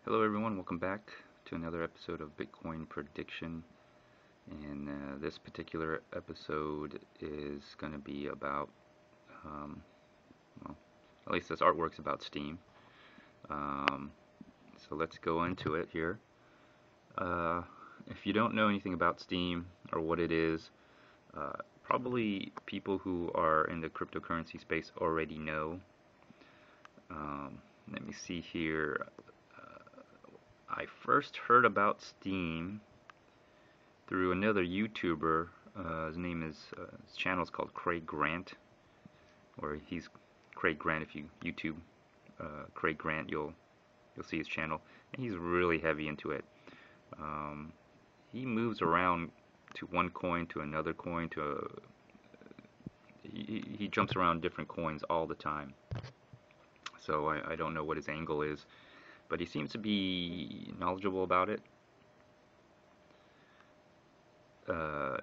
Hello everyone, welcome back to another episode of Bitcoin Prediction. And this particular episode is going to be about, um, well, at least this artwork's about Steem. So let's go into it here. If you don't know anything about Steem or what it is, probably people who are in the cryptocurrency space already know. Let me see here. I first heard about Steem through another YouTuber. His channel is called Craig Grant, or he's Craig Grant. If you YouTube Craig Grant, you'll see his channel, and he's really heavy into it. He moves around to one coin to another coin he jumps around different coins all the time. So I don't know what his angle is, but he seems to be knowledgeable about it.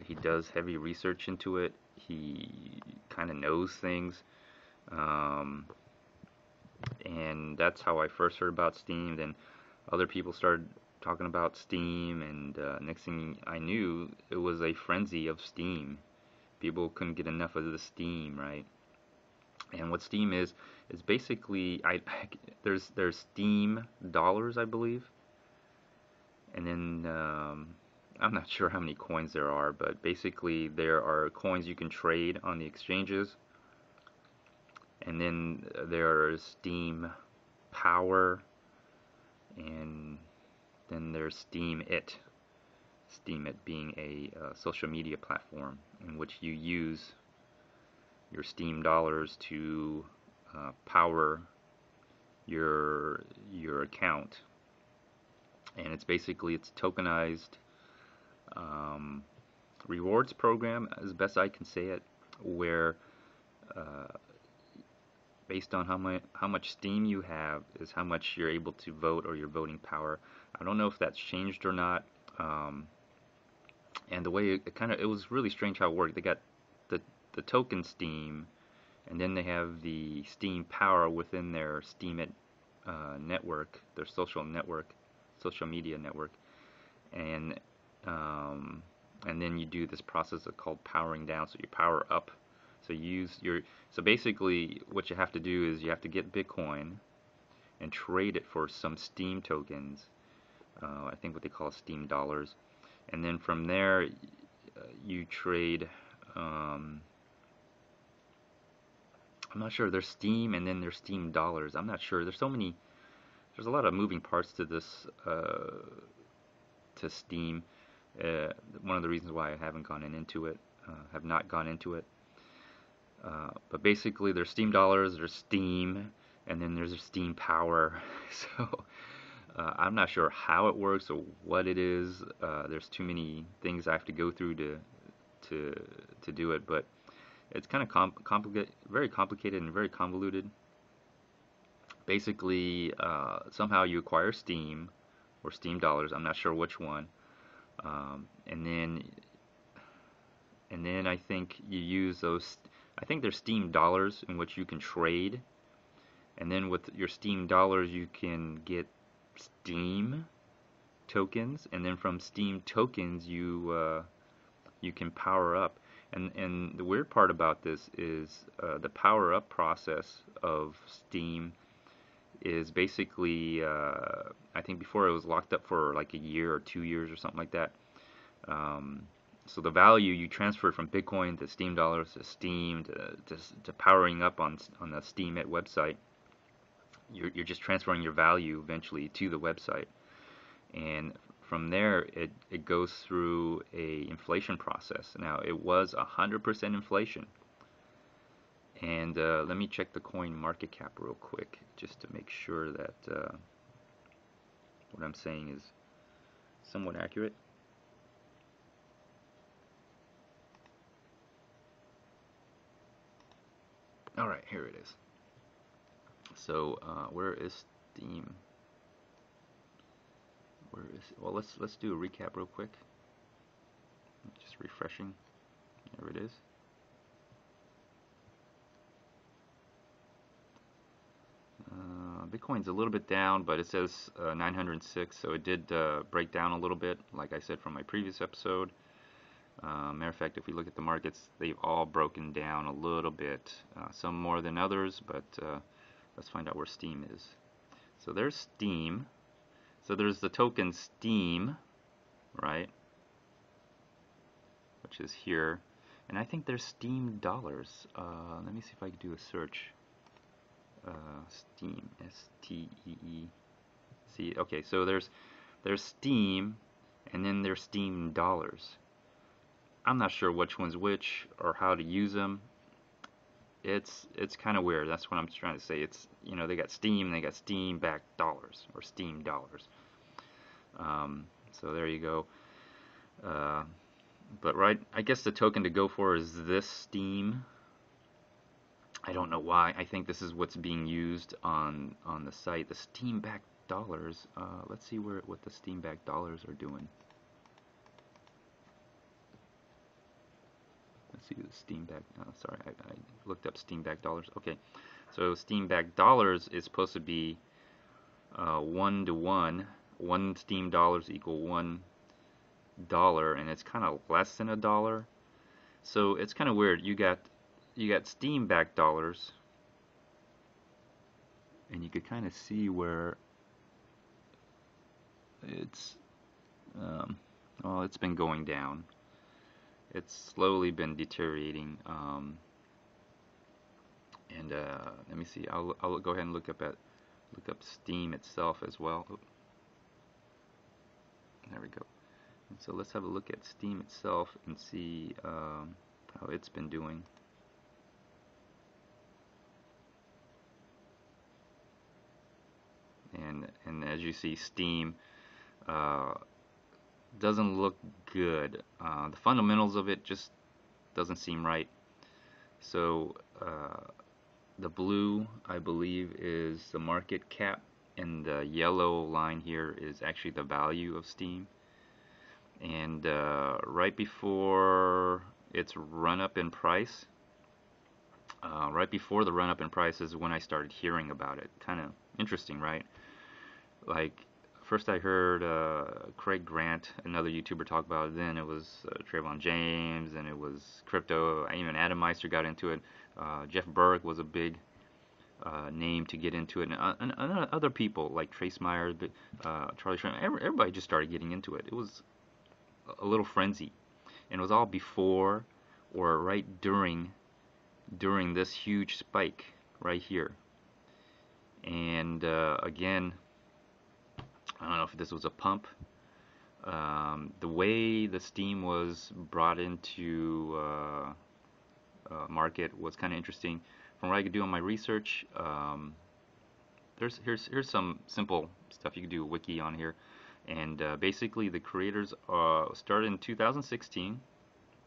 He does heavy research into it. He kind of knows things. And that's how I first heard about Steem. Then other people started talking about Steem, and next thing I knew, it was a frenzy of Steem. People couldn't get enough of the Steem, right? And what Steem is basically there's Steem dollars, I believe, and then I'm not sure how many coins there are, but basically there are coins you can trade on the exchanges, and then there's Steem Power, and then there's Steem It being a social media platform in which you use your Steem dollars to power your account, and it's tokenized rewards program, as best I can say it, where based on how much Steem you have is how much you're able to vote, or your voting power. I don't know if that's changed or not. And the way it was really strange how it worked. They got the token Steem, and then they have the Steem Power within their Steem It network, their social media network, and then you do this process called powering down. So you power up. So basically what you have to do is you have to get Bitcoin and trade it for some Steem tokens. I think what they call Steem dollars, and then from there you trade. I'm not sure. There's Steem, and then there's Steem dollars. I'm not sure. There's a lot of moving parts to this, to Steem. One of the reasons why I haven't gone into it, have not gone into it. But basically, there's Steem dollars, there's Steem, and then there's a Steem Power. So I'm not sure how it works or what it is. There's too many things I have to go through to do it, but it's kind of very complicated and very convoluted. Basically, somehow you acquire Steem or Steem dollars. I'm not sure which one, and then I think you use those. I think there's Steem dollars in which you can trade, and then with your Steem dollars you can get Steem tokens, and then from Steem tokens you can power up. And the weird part about this is the power up process of Steem is basically, I think before it was locked up for like a year or 2 years or something like that. So the value you transfer from Bitcoin to Steem dollars to Steem to powering up on the Steem It website, you're just transferring your value eventually to the website, and from there it goes through a inflation process. Now it was 100% inflation, and let me check the coin market cap real quick just to make sure that what I'm saying is somewhat accurate. Alright, here it is. So where is Steem? Well, let's do a recap real quick. Just refreshing. There it is. Bitcoin's a little bit down, but it says 906, so it did break down a little bit, like I said from my previous episode. Matter of fact, if we look at the markets, they've all broken down a little bit, some more than others, but let's find out where Steem is. So there's Steem. So there's the token Steem, right? Which is here. And I think there's Steem dollars. Let me see if I can do a search. Steem, S-T-E-E. See, okay, so there's Steem, and then there's Steem dollars. I'm not sure which one's which or how to use them. It's kind of weird. That's what I'm trying to say. It's, you know, they got Steem, they got Steem backed dollars or Steem dollars. So there you go. But right, I guess the token to go for is this Steem. I don't know why. I think this is what's being used on the site. The Steem backed dollars. Let's see what the Steem backed dollars are doing. Let's see the Steem back. Sorry, I looked up Steem backed dollars. Okay, so Steem backed dollars is supposed to be 1 to 1. 1 Steem dollars equal $1, and it's kind of less than $1. So it's kind of weird. You got Steem backed dollars, and you could kind of see where it's well, it's been going down. It's slowly been deteriorating, and let me see. I'll go ahead and look up Steem itself as well. Oh, there we go. And so let's have a look at Steem itself and see how it's been doing. And as you see, Steem doesn't look good. The fundamentals of it just doesn't seem right. So the blue, I believe, is the market cap, and the yellow line here is actually the value of Steem. And right before its run up in price, right before the run up in price is when I started hearing about it. Kind of interesting, right? Like, first I heard Craig Grant, another YouTuber, talk about it. Then it was Trayvon James, and it was crypto. Even Adam Meister got into it. Jeff Berg was a big name to get into it, and other people like Trace Meyer, Charlie Shrem. Everybody just started getting into it. It was a little frenzy, and it was all before or right during this huge spike right here. And again, I don't know if this was a pump. The way the Steem was brought into market was kind of interesting. From what I could do on my research, here's some simple stuff you can do a wiki on here. And basically, the creators started in 2016.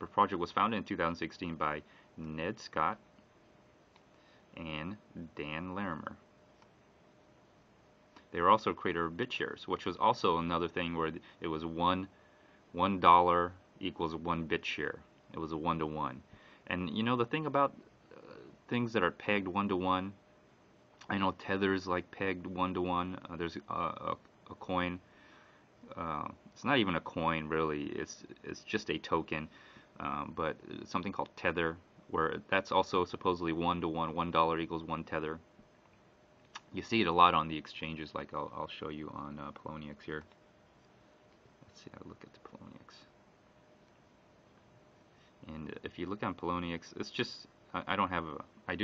The project was founded in 2016 by Ned Scott and Dan Larimer. They were also a creator of BitShares, which was also another thing where it was $1 equals 1 BitShare. It was a 1-to-1. And you know the thing about things that are pegged 1-to-1, I know Tether's like pegged 1-to-1. There's a coin. It's not even a coin really. It's just a token, but something called Tether, where that's also supposedly 1-to-1. $1 equals 1 Tether. You see it a lot on the exchanges, like I'll show you on Poloniex here. Let's see, I'll look at the Poloniex. And if you look on Poloniex, it's just, I do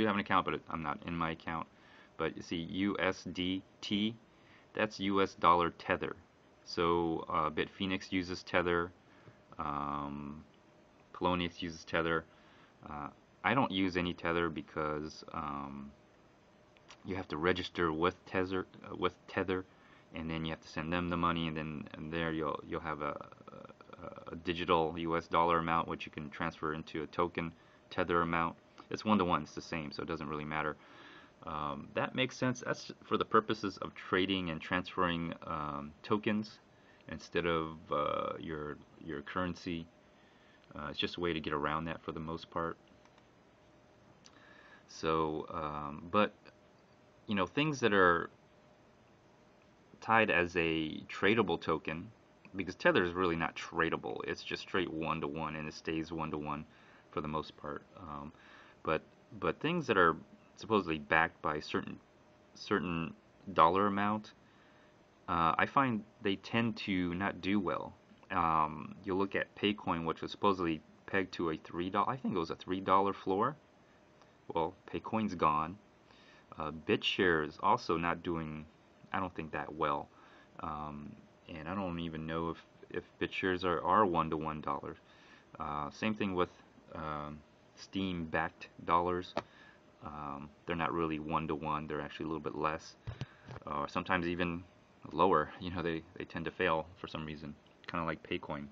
have an account, but I'm not in my account. But you see USDT, that's US dollar Tether. So Bitfinex uses Tether, Poloniex uses Tether. I don't use any Tether because you have to register with Tether, and then you have to send them the money, and then there you'll have a digital US dollar amount which you can transfer into a token Tether amount. It's 1-to-1, it's the same, so it doesn't really matter. That makes sense. That's for the purposes of trading and transferring tokens instead of your currency. It's just a way to get around that for the most part. So, but you know, things that are tied as a tradable token, because Tether is really not tradable. It's just straight one-to-one, and it stays one-to-one for the most part. But things that are supposedly backed by certain dollar amount, I find they tend to not do well. You look at Paycoin, which was supposedly pegged to a $3, I think it was a $3 floor. Well, Paycoin's gone. BitShares also not doing, I don't think, that well. And I don't even know if BitShares are one-to-one dollars. Same thing with Steem-backed dollars. They're not really one-to-one. They're actually a little bit less. Sometimes even lower. They tend to fail for some reason. Kind of like Paycoin,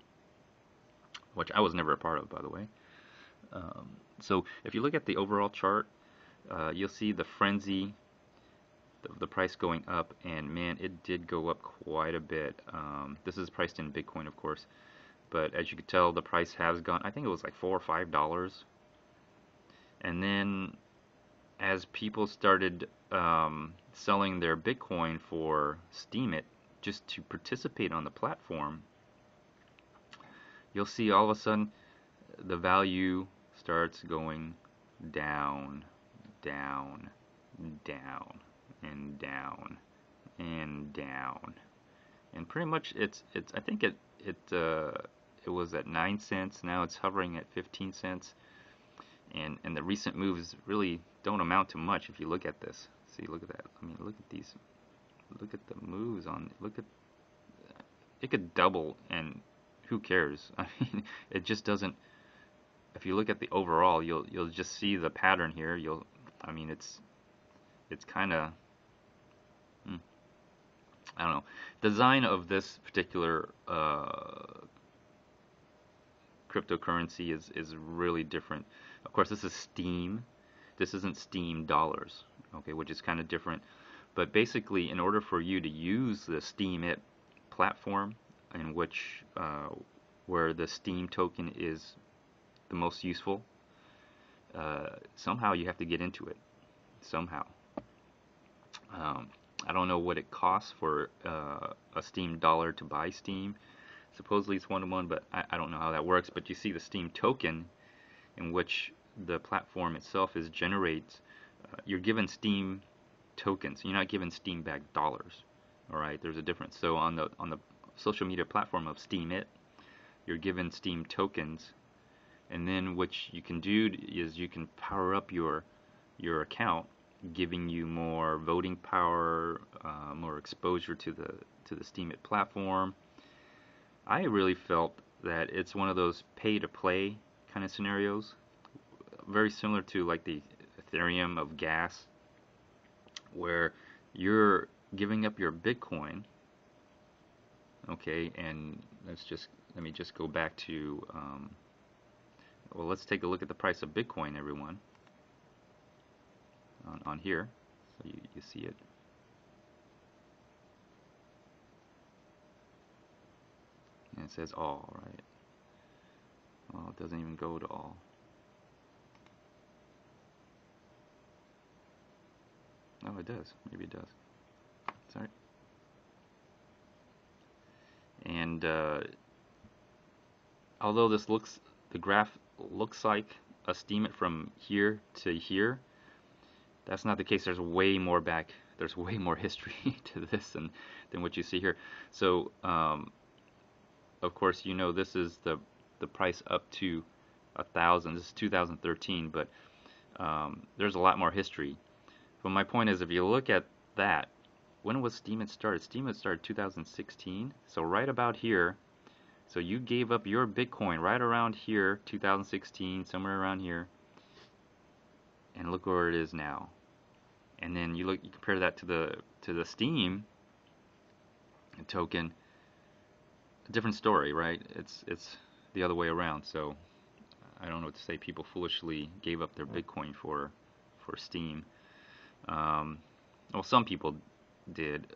which I was never a part of, by the way. So if you look at the overall chart, you'll see the frenzy, the price going up, and man, it did go up quite a bit. This is priced in Bitcoin, of course, but as you can tell, the price has gone, I think it was like $4 or $5. And then as people started selling their Bitcoin for Steem it, just to participate on the platform, you'll see all of a sudden the value starts going down, down, down, and down, and down, and pretty much it's I think it was at 9 cents. Now it's hovering at 15 cents, and the recent moves really don't amount to much if you look at this. See, look at that. I mean, look at these. Look at the moves on. Look at, it could double, and who cares? I mean, it just doesn't. If you look at the overall, you'll just see the pattern here. I mean, it's kind of, I don't know. Design of this particular cryptocurrency is really different. Of course, this is Steem. This isn't Steem dollars, okay, which is kind of different. But basically, in order for you to use the Steem it platform, in which where the Steem token is the most useful, somehow you have to get into it. Somehow. I don't know what it costs for a Steem dollar to buy Steem. Supposedly it's one-to-one, but I don't know how that works. But you see the Steem token, in which the platform itself generates. You're given Steem tokens. You're not given Steem-backed dollars. All right, there's a difference. So on the social media platform of Steem it, you're given Steem tokens, and then what you can do is you can power up your account, giving you more voting power, more exposure to the Steem it platform. I really felt that it's one of those pay-to-play kind of scenarios, very similar to like the Ethereum of gas, where you're giving up your Bitcoin. Okay, and let me just go back to well, let's take a look at the price of Bitcoin, everyone, on here, so you see it. And it says all, right? Well, it doesn't even go to all. Oh, it does. Maybe it does. Sorry. And although the graph looks like a Steem it from here to here, that's not the case. There's way more back. There's way more history to this than what you see here. So, of course, this is the price up to 1,000. This is 2013, but there's a lot more history. But my point is, if you look at that, when was Steem it started? Steem it started 2016, so right about here. So you gave up your Bitcoin right around here, 2016, somewhere around here, and look where it is now. And then you compare that to the Steem token. A different story, right? It's the other way around. So I don't know what to say. People foolishly gave up their Bitcoin for Steem. Well, some people did.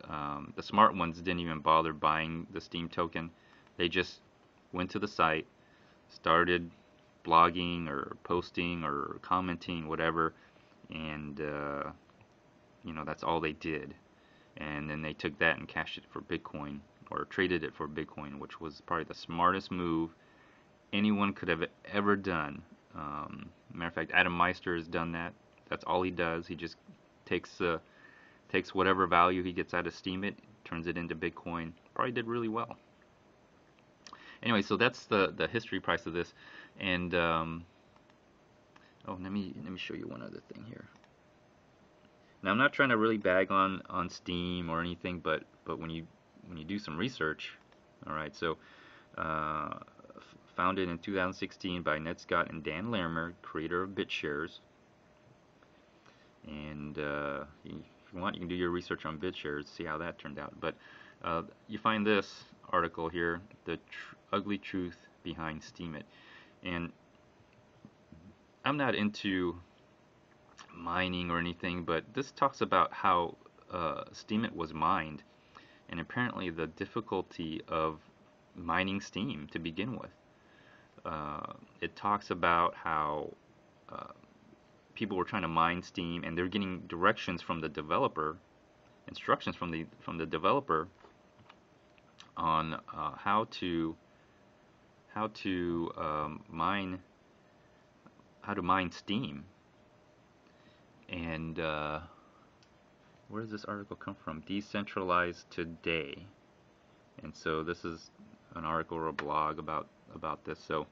The smart ones didn't even bother buying the Steem token. They just went to the site, started blogging or posting or commenting, whatever, and that's all they did. and then they took that and cashed it for Bitcoin, or traded it for Bitcoin, which was probably the smartest move anyone could have ever done. Matter of fact, Adam Meister has done that. That's all he does. He just takes whatever value he gets out of Steem it, turns it into Bitcoin. Probably did really well. Anyway, so that's the history price of this, and oh, let me show you one other thing here. Now, I'm not trying to really bag on Steem or anything, but when you do some research, all right. So, founded in 2016 by Ned Scott and Dan Larimer, creator of BitShares. And if you want, you can do your research on BitShares, see how that turned out. But you find this article here, the ugly truth behind Steem it. And I'm not into mining or anything, but this talks about how Steem it was mined, and apparently the difficulty of mining Steem to begin with. It talks about how people were trying to mine Steem, and they're getting directions from the developer, instructions from the developer on how to mine Steem. And where does this article come from? Decentralized Today. And so this is an article or a blog about this. So,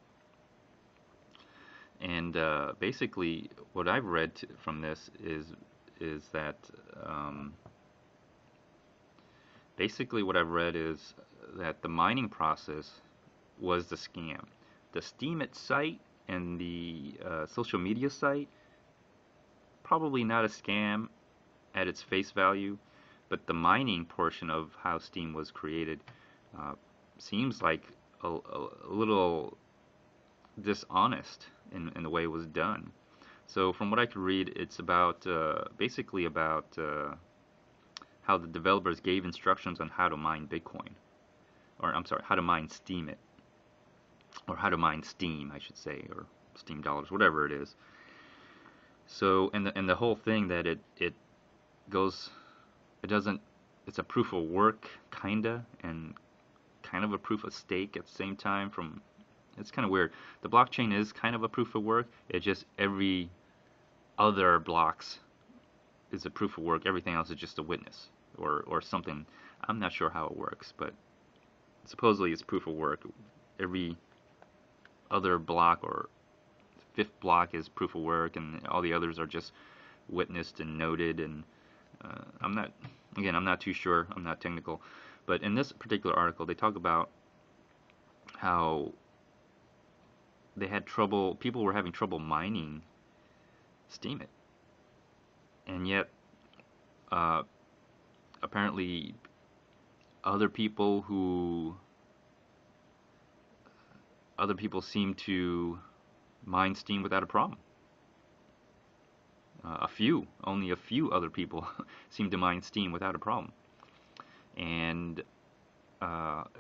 and basically, what I've read from this is that basically what I've read is that the mining process was the scam. The Steem it site and the social media site, probably not a scam at its face value, but the mining portion of how Steem was created seems like a little dishonest in the way it was done. So from what I could read, it's about basically about how the developers gave instructions on how to mine Bitcoin, or I'm sorry, how to mine Steem it, or how to mine Steem, I should say, or Steem dollars, whatever it is. So and the whole thing that it goes, it's a proof of work kinda, and kind of a proof of stake at the same time. It's kind of weird. The blockchain is kind of a proof of work. It just every other blocks is a proof of work. Everything else is just a witness or something. I'm not sure how it works, but supposedly it's proof of work. Every other block or fifth block is proof of work, and all the others are just witnessed and noted. And I'm not too sure. I'm not technical. But in this particular article, they talk about how they had trouble, people were having trouble mining Steem it. And yet, apparently, other people seem to mine Steem without a problem. Only a few other people seem to mine Steem without a problem. And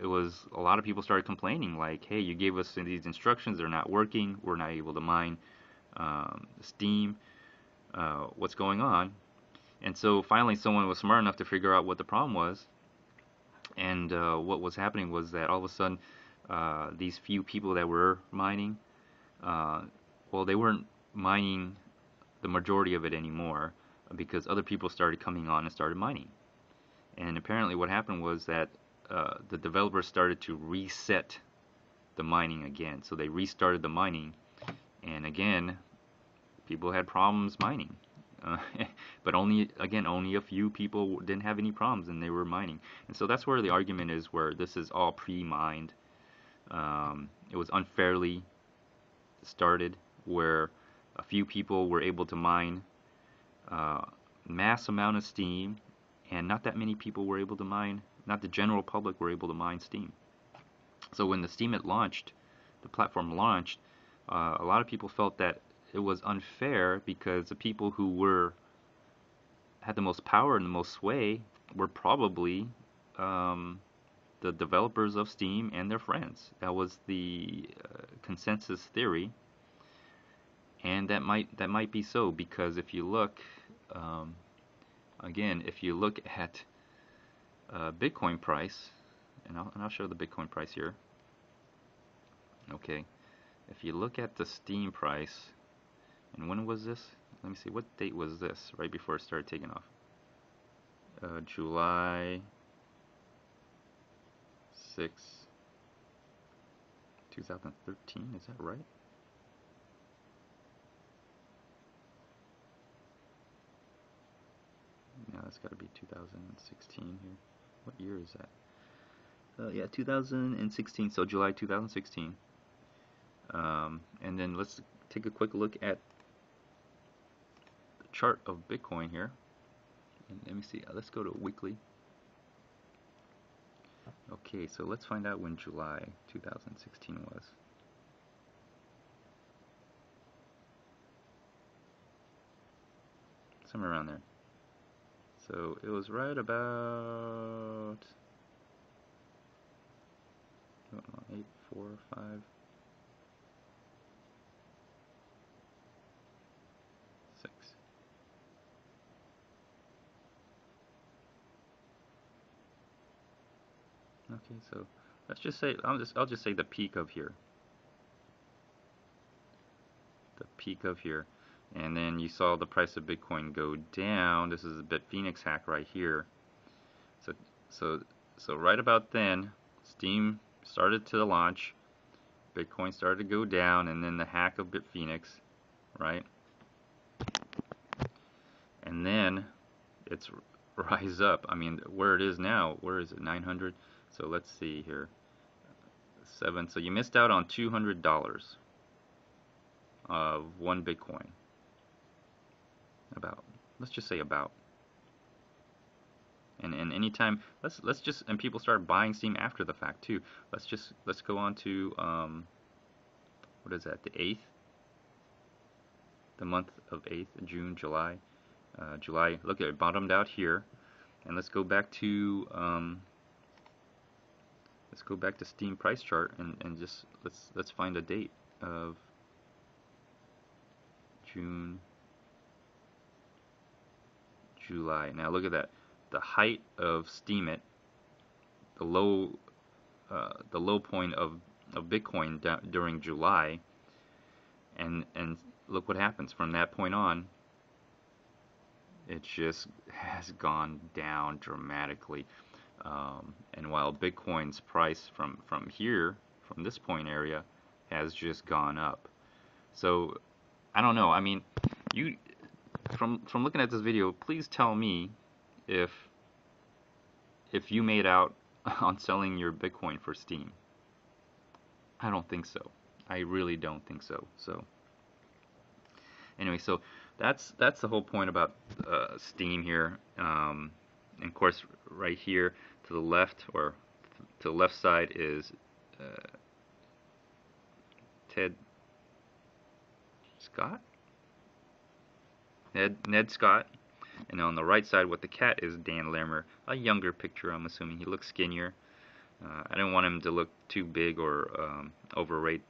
it was a lot of people started complaining, like, hey, you gave us these instructions, they're not working, we're not able to mine Steem, what's going on? And so finally someone was smart enough to figure out what the problem was, and what was happening was that all of a sudden these few people that were mining, well, they weren't mining the majority of it anymore, because other people started coming on and started mining. And apparently what happened was that the developers started to reset the mining again. So they restarted the mining, and again, people had problems mining. But only a few people didn't have any problems, and they were mining. And so that's where the argument is, where this is all pre-mined. It was unfairly started, where a few people were able to mine mass amount of Steem, and not that many people were able to mine, not the general public were able to mine Steem. So when the Steem it launched, the platform launched, a lot of people felt that it was unfair, because the people who had the most power and the most sway were probably the developers of Steem and their friends. That was the consensus theory, and that might be so, because if you look, again, if you look at Bitcoin price, and I'll show the Bitcoin price here. Okay, if you look at the Steem price, and when was this? Let me see, what date was this? Right before it started taking off. July 6, 2013, is that right? No, that's got to be 2016 here. What year is that? Yeah, 2016, so July 2016. And then let's take a quick look at the chart of Bitcoin here. And let me see, let's go to weekly. Okay, so let's find out when July 2016 was. Somewhere around there. So it was right about 8, 4, 5, 6. Okay, so let's just say I'll just say the peak of here. The peak of here. And then you saw the price of Bitcoin go down. This is a Bitphoenix hack right here. So right about then, Steem started to launch, Bitcoin started to go down, and then the hack of Bitphoenix, right? And then it's rise up. I mean, where it is now, where is it? 900. So let's see here. 7. So you missed out on $200 of one Bitcoin. About, let's just say about. And anytime, let's just, and people start buying Steem after the fact too. Let's go on to what is that? The 8th, the month of 8th, June, July, July. Look, it bottomed out here, and let's go back to Steem price chart and just let's find a date of June, July. Now look at that. The height of Steemit, the low point of Bitcoin during July, and look what happens from that point on. It just has gone down dramatically, and while Bitcoin's price from here, from this point area, has just gone up. So I don't know. I mean, you from looking at this video, please tell me if you made out on selling your Bitcoin for Steem. I don't think so. I really don't think so. So anyway, so that's the whole point about Steem here. And of course, right here to the left, or to the left side, is Ted Scott? Ned Scott. And on the right side with the cat is Dan Lermer, a younger picture, I'm assuming. He looks skinnier. I didn't want him to look too big or overweight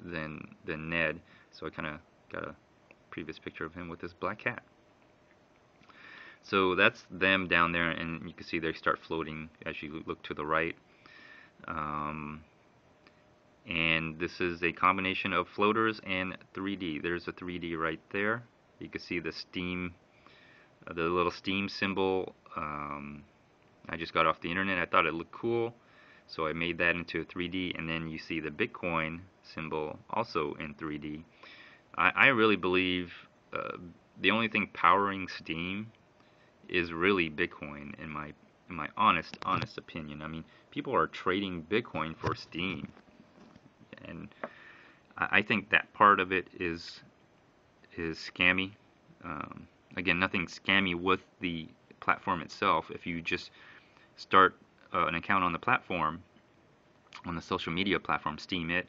than Ned, so I kind of got a previous picture of him with this black cat. So that's them down there, and you can see they start floating as you look to the right. And this is a combination of floaters and 3D. There's a 3D right there. You can see the Steem, the little Steem symbol. I just got off the internet. I thought it looked cool, so I made that into a 3D. And then you see the Bitcoin symbol also in 3D. I really believe the only thing powering Steem is really Bitcoin, in my honest opinion. I mean, people are trading Bitcoin for Steem, and I think that part of it is scammy. Again, nothing scammy with the platform itself. If you just start an account on the platform, on the social media platform, Steem it,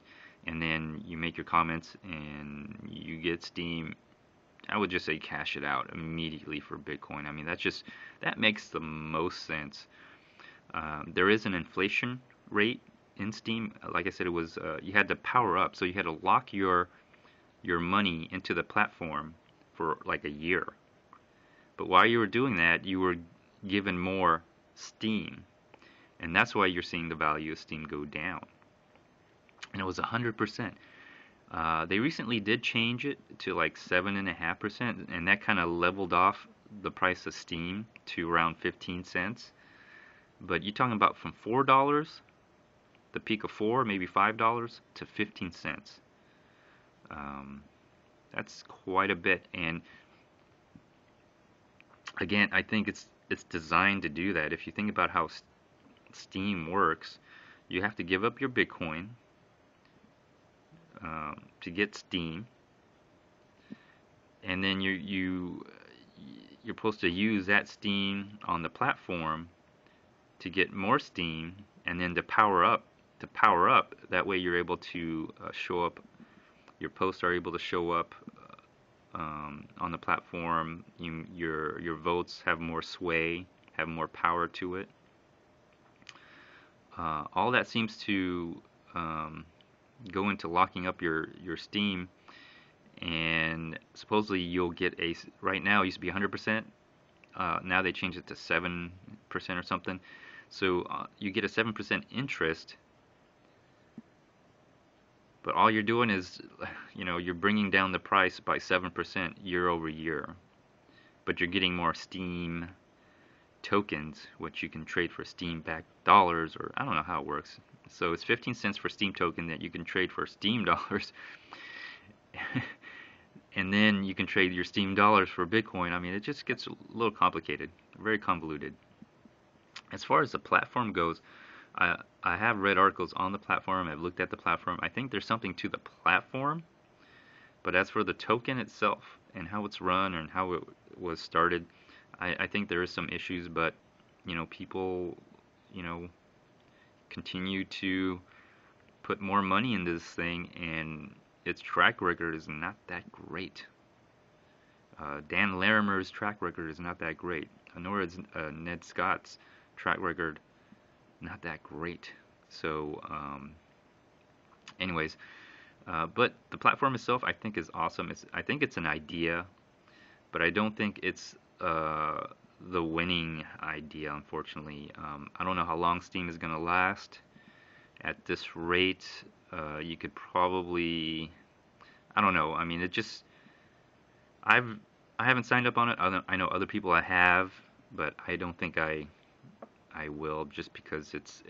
and then you make your comments and you get Steem, I would just say cash it out immediately for Bitcoin. I mean, that makes the most sense. There is an inflation rate in Steem. Like I said, it was you had to power up, so you had to lock your money into the platform for like a year. But while you were doing that, you were given more Steem, and that's why you're seeing the value of Steem go down. And it was 100%. They recently did change it to like 7.5%, and that kind of leveled off the price of Steem to around 15 cents. But you're talking about from $4, the peak of 4, maybe $5 to 15 cents. That's quite a bit, and again, I think it's designed to do that. If you think about how Steem works, you have to give up your Bitcoin to get Steem, and then you're supposed to use that Steem on the platform to get more Steem, and then to power up. That way you're able to show up. Your posts are able to show up on the platform. Your votes have more sway, have more power to it. All that seems to go into locking up your Steem, and supposedly you'll get right now it used to be 100%. Now they changed it to 7% or something. So you get a 7% interest, but all you're doing is, you're bringing down the price by 7% year over year. But you're getting more Steem tokens, which you can trade for Steem backed dollars, or I don't know how it works. So it's 15 cents for Steem token that you can trade for Steem dollars. And then you can trade your Steem dollars for Bitcoin. I mean, it just gets a little complicated, very convoluted. As far as the platform goes, I have read articles on the platform. I've looked at the platform. I think there's something to the platform, but as for the token itself and how it's run and how it was started, I think there is some issues. But people, continue to put more money into this thing, and its track record is not that great. Dan Larimer's track record is not that great, nor is Ned Scott's track record not that great. So anyways, but the platform itself I think is awesome. I think it's an idea, but I don't think it's the winning idea, unfortunately. I don't know how long Steem is going to last. At this rate, you could probably, I don't know. I mean, I haven't signed up on it. I know other people I have, but I don't think I will, just because it's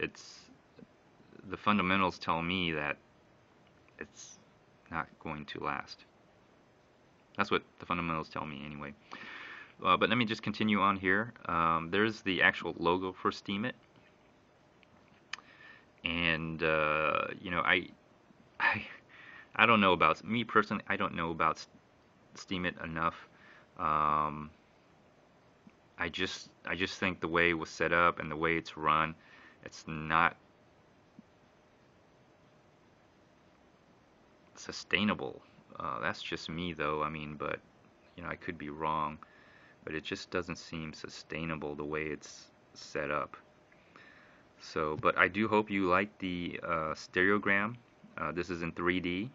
the fundamentals tell me that it's not going to last. That's what the fundamentals tell me anyway. But let me just continue on here. There's the actual logo for Steemit, and I don't know about me personally. I don't know about Steemit enough. I just think the way it was set up and the way it's run, it's not sustainable. That's just me, though. I mean, but I could be wrong, but it just doesn't seem sustainable the way it's set up. So, but I do hope you like the stereogram. This is in 3D,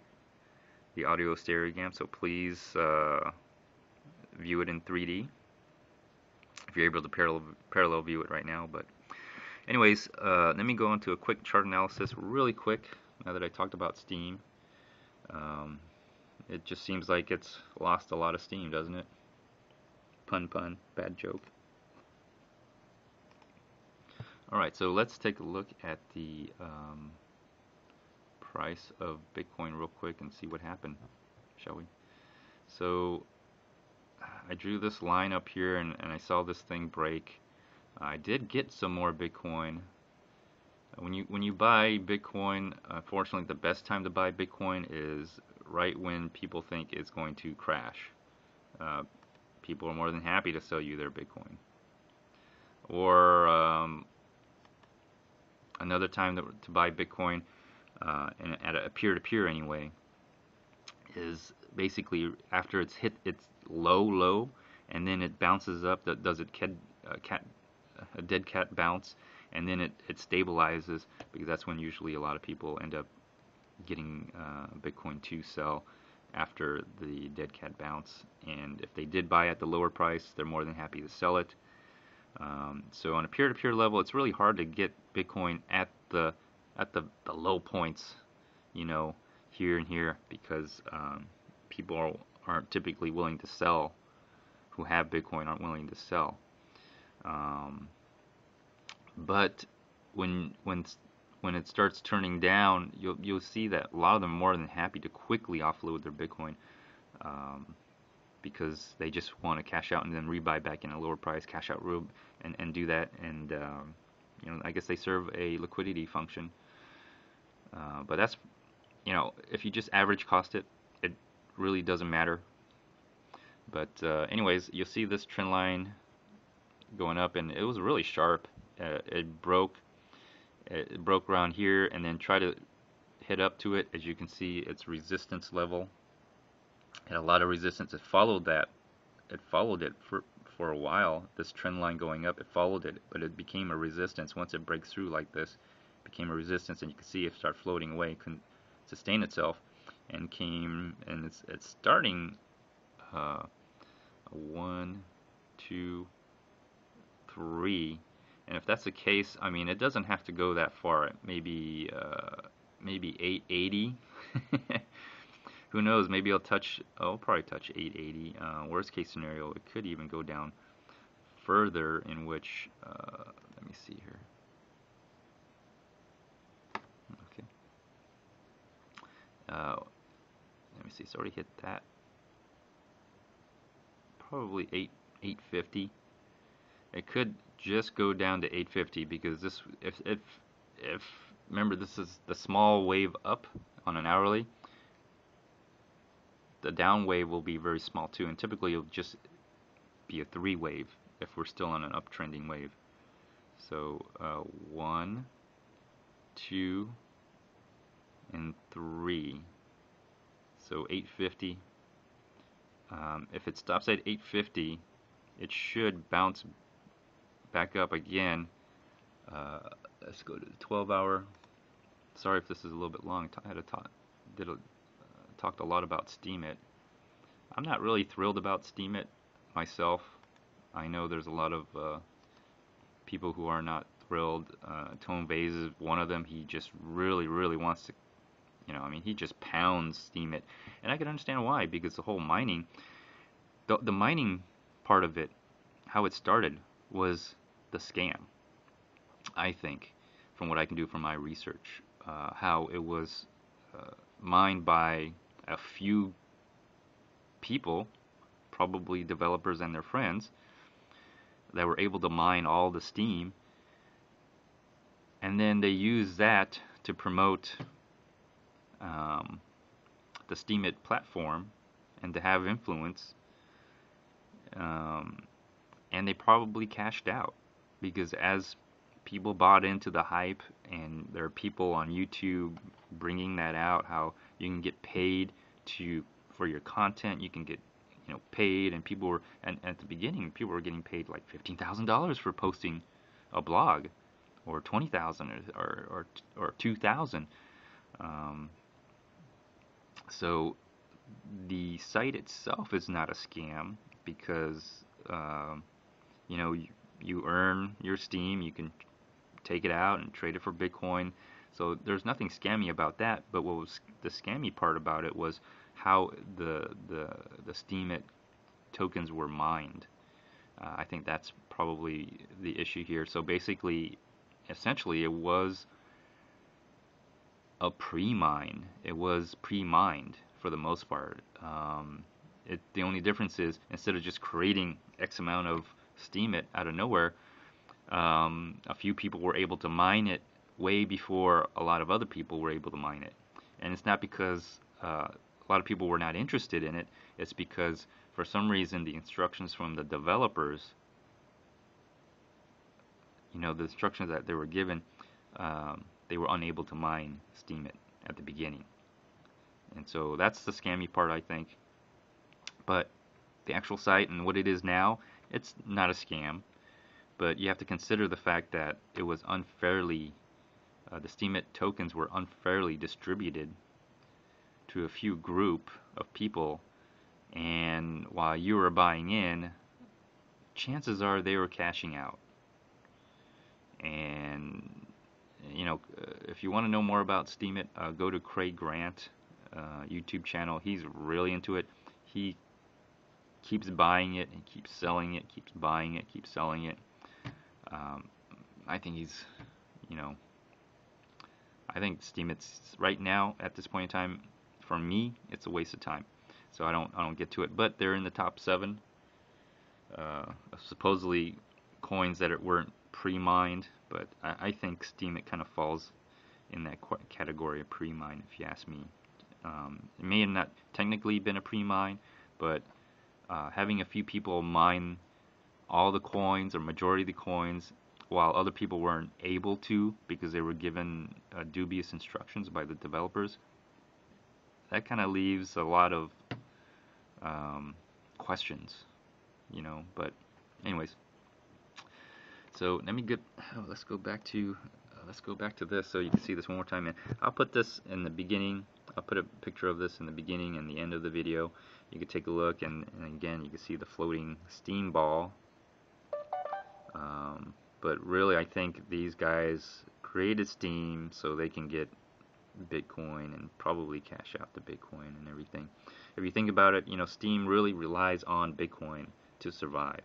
the audio stereogram. So please view it in 3D. If you're able to parallel view it right now. But anyways, let me go into a quick chart analysis really quick now that I talked about Steem. It just seems like it's lost a lot of steam, doesn't it? Pun, bad joke. Alright, so let's take a look at the price of Bitcoin real quick and see what happened, shall we? So I drew this line up here, and I saw this thing break. I did get some more Bitcoin. When you buy Bitcoin, unfortunately, the best time to buy Bitcoin is right when people think it's going to crash. People are more than happy to sell you their Bitcoin. Or another time to buy Bitcoin, and at a peer-to-peer anyway, is basically after it's hit its low, and then it bounces up. That does a dead cat bounce, and then it stabilizes, because that's when usually a lot of people end up getting Bitcoin to sell after the dead cat bounce. And if they did buy at the lower price, they're more than happy to sell it. So on a peer-to-peer level, it's really hard to get Bitcoin at the low points, you know, here and here, because people aren't typically willing to sell. Who have Bitcoin aren't willing to sell. Um, but when when when it starts turning down, you'll see that a lot of them are more than happy to quickly offload their Bitcoin, um, because they just want to cash out and then rebuy back in a lower price, cash out, and do that. And I guess they serve a liquidity function. But that's, if you just average cost it, it really doesn't matter. But anyways, you'll see this trend line going up, and it was really sharp. It broke around here, and then tried to hit up to it. As you can see, its resistance level had a lot of resistance. It followed it for a while. This trend line going up, it followed it, but it became a resistance. Once it breaks through like this, it became a resistance, and you can see it start floating away. It couldn't sustain itself, and it's starting. 1, 2, 3, and if that's the case, I mean, it doesn't have to go that far. Maybe 880. Who knows? Maybe I'll probably touch 880. Worst case scenario, it could even go down further. In which, let me see here. Okay. Let me see. It's already hit that. Probably 850. It could just go down to 850, because this, if remember, this is the small wave up on an hourly. The down wave will be very small too, and typically it'll just be a 3 wave if we're still on an uptrending wave. So 1, 2, and 3. So 850. If it stops at 850, it should bounce back up again. Let's go to the 12-hour. Sorry if this is a little bit long. I had talked a lot about Steemit. I'm not really thrilled about Steemit myself. I know there's a lot of people who are not thrilled. Tone Vase is one of them. He just really, really wants to, he just pounds Steemit, and I can understand why, because the whole mining, the mining part of it, how it started, was the scam. I think, from what I can do from my research, how it was mined by a few people, probably developers and their friends, that were able to mine all the Steem, and then they used that to promote the Steemit platform and to have influence, and they probably cashed out, because as people bought into the hype, and there are people on YouTube bringing that out, how you can get paid for your content, you can get paid, and at the beginning people were getting paid like $15,000 for posting a blog, or 20,000, or 2,000. So the site itself is not a scam, because you earn your Steem, you can take it out and trade it for Bitcoin. So there's nothing scammy about that. But what was the scammy part about it was how the Steemit tokens were mined. I think that's probably the issue here. So basically, essentially, it was a pre-mine. It was pre-mined for the most part. The only difference is, instead of just creating X amount of Steemit out of nowhere, a few people were able to mine it way before a lot of other people were able to mine it. And it's not because a lot of people were not interested in it. It's because, for some reason, the instructions from the developers, the instructions that they were given, they were unable to mine Steemit at the beginning. And so that's the scammy part, I think. But the actual site and what it is now, it's not a scam. But you have to consider the fact that it was unfairly, the Steemit tokens were unfairly distributed to a few group of people, and while you were buying in, chances are they were cashing out. And if you want to know more about Steem It, go to Craig Grant YouTube channel. He's really into it. He keeps buying it and keeps selling it, keeps buying it, keeps selling it. I think he's, I think Steem It's right now at this point in time, for me, it's a waste of time. So I don't get to it. But they're in the top 7. Supposedly coins that weren't pre-mined, but I think Steem It kind of falls in that category of pre-mine, if you ask me. It may have not technically been a pre-mine, but having a few people mine all the coins or majority of the coins while other people weren't able to because they were given dubious instructions by the developers, that kind of leaves a lot of questions, but anyways. So let me let's go back to this so you can see this one more time. And I'll put this in the beginning. I'll put a picture of this in the beginning and the end of the video. You can take a look, and again you can see the floating Steem ball. But really, I think these guys created Steem so they can get Bitcoin and probably cash out the Bitcoin and everything. If you think about it, Steem really relies on Bitcoin to survive.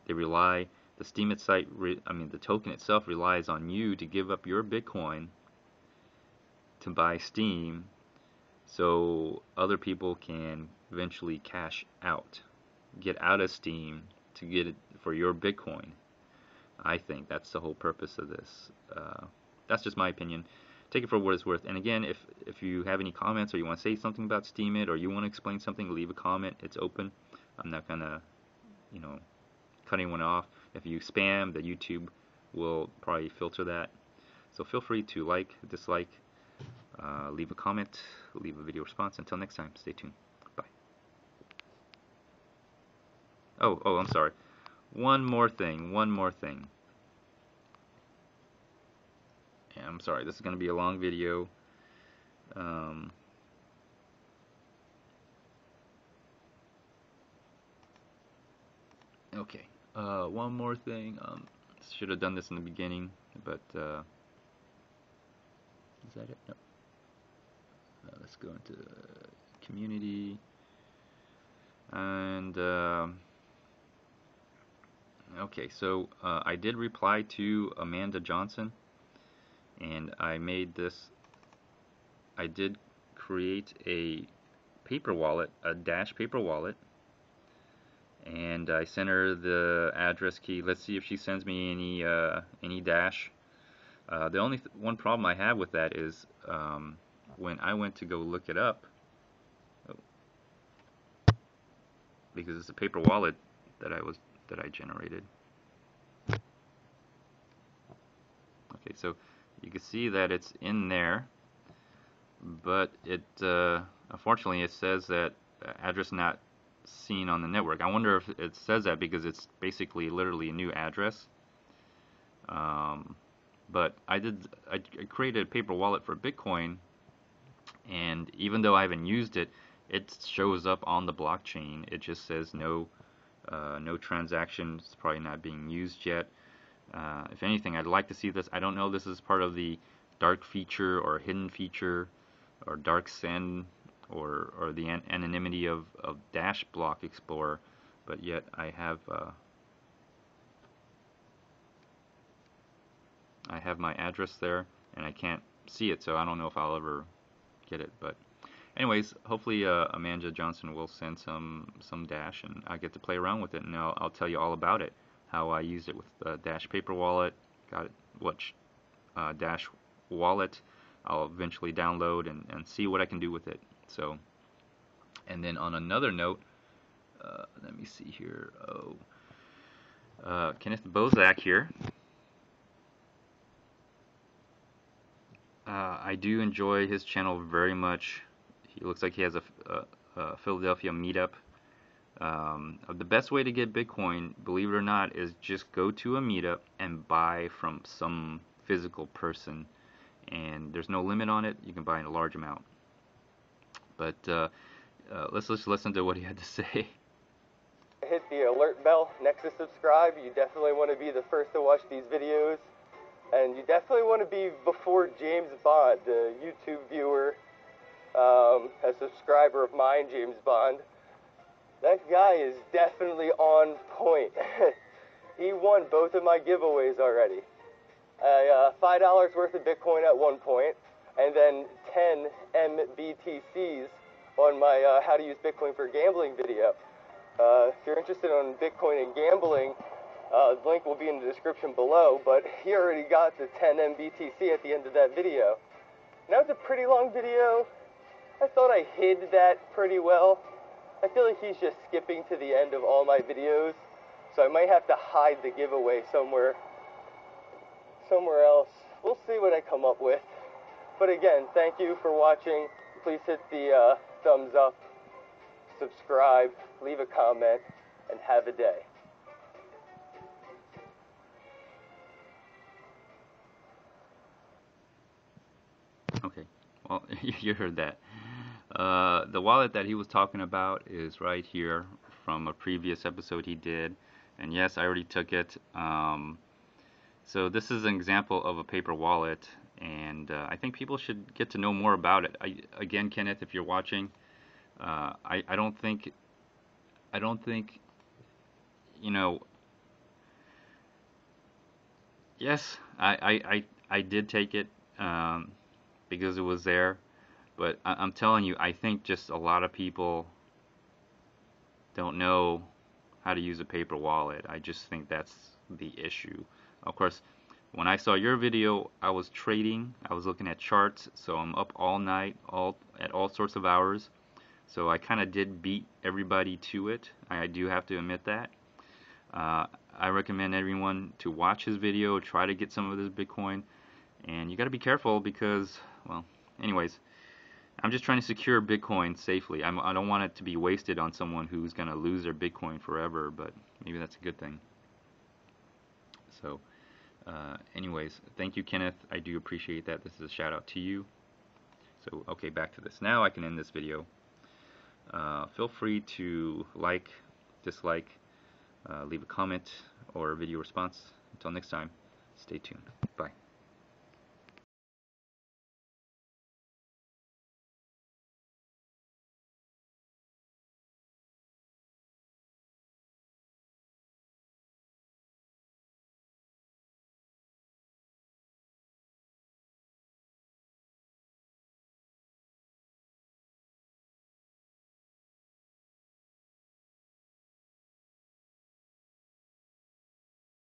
The Steem It site, the token itself relies on you to give up your Bitcoin to buy Steem so other people can eventually cash out, get out of Steem to get it for your Bitcoin. I think that's the whole purpose of this. That's just my opinion. Take it for what it's worth. And again, if you have any comments or you want to say something about Steem It or you want to explain something, leave a comment. It's open. I'm not gonna, cut anyone off. If you spam, the YouTube will probably filter that. So feel free to like, dislike, leave a comment, leave a video response. Until next time, stay tuned. Bye. Oh, I'm sorry. One more thing. Yeah, I'm sorry, this is going to be a long video. Okay. One more thing. Should have done this in the beginning, but is that it? No. Let's go into community and okay. So I did reply to Amanda Johnson, and I made this. I did create a paper wallet, a Dash paper wallet. And I sent her the address key. Let's see if she sends me any Dash. The only one problem I have with that is when I went to go look it up, because it's a paper wallet that I generated. Okay, so you can see that it's in there, but it unfortunately it says that address not seen on the network. I wonder if it says that because it's basically literally a new address. But I created a paper wallet for Bitcoin, and even though I haven't used it, it shows up on the blockchain. It just says no transactions. It's probably not being used yet. If anything, I'd like to see this. I don't know if this is part of the dark feature or hidden feature or dark send or the anonymity of Dash Block Explorer, but yet I have my address there and I can't see it, so I don't know if I'll ever get it. But anyways, hopefully Amanda Johnson will send some Dash and I get to play around with it, and I'll tell you all about it, how I used it with the Dash paper wallet, got it, Dash wallet I'll eventually download and see what I can do with it. So, and then on another note, let me see here. Kenneth Bozak here. I do enjoy his channel very much. He looks like he has a Philadelphia meetup. The best way to get Bitcoin, believe it or not, is just go to a meetup and buy from some physical person. And there's no limit on it. You can buy in a large amount. But let's just listen to what he had to say. hit the alert bell next to subscribe. You definitely want to be the first to watch these videos. And you definitely want to be before James Bond, the YouTube viewer, a subscriber of mine, James Bond. That guy is definitely on point. He won both of my giveaways already. $5 worth of Bitcoin at one point, and then 10 MBTCs on my How to Use Bitcoin for Gambling video. If you're interested in Bitcoin and gambling, the link will be in the description below, but he already got the 10 MBTC at the end of that video. And that was a pretty long video. I thought I hid that pretty well. I feel like he's just skipping to the end of all my videos, so I might have to hide the giveaway somewhere else. We'll see what I come up with. But again, thank you for watching. Please hit the thumbs up, subscribe, leave a comment, and have a day. Okay, well, you heard that. The wallet that he was talking about is right here from a previous episode he did. And yes, I already took it. So this is an example of a paper wallet, and I think people should get to know more about it. Again, Kenneth, if you're watching, I don't think, you know, yes, I did take it because it was there, but I'm telling you, I think just a lot of people don't know how to use a paper wallet. I just think that's the issue. Of course, when I saw your video, I was trading, I was looking at charts, so I'm up all night, at all sorts of hours. So I kind of did beat everybody to it. I do have to admit that. I recommend everyone to watch his video, try to get some of this Bitcoin, and you got to be careful because, well, anyways, I'm just trying to secure Bitcoin safely. I don't want it to be wasted on someone who's going to lose their Bitcoin forever, but maybe that's a good thing. So, anyways, thank you, Kenneth. I do appreciate that. This is a shout out to you. So, okay, back to this. Now I can end this video. Feel free to like, dislike, leave a comment or a video response. Until next time, stay tuned. Bye.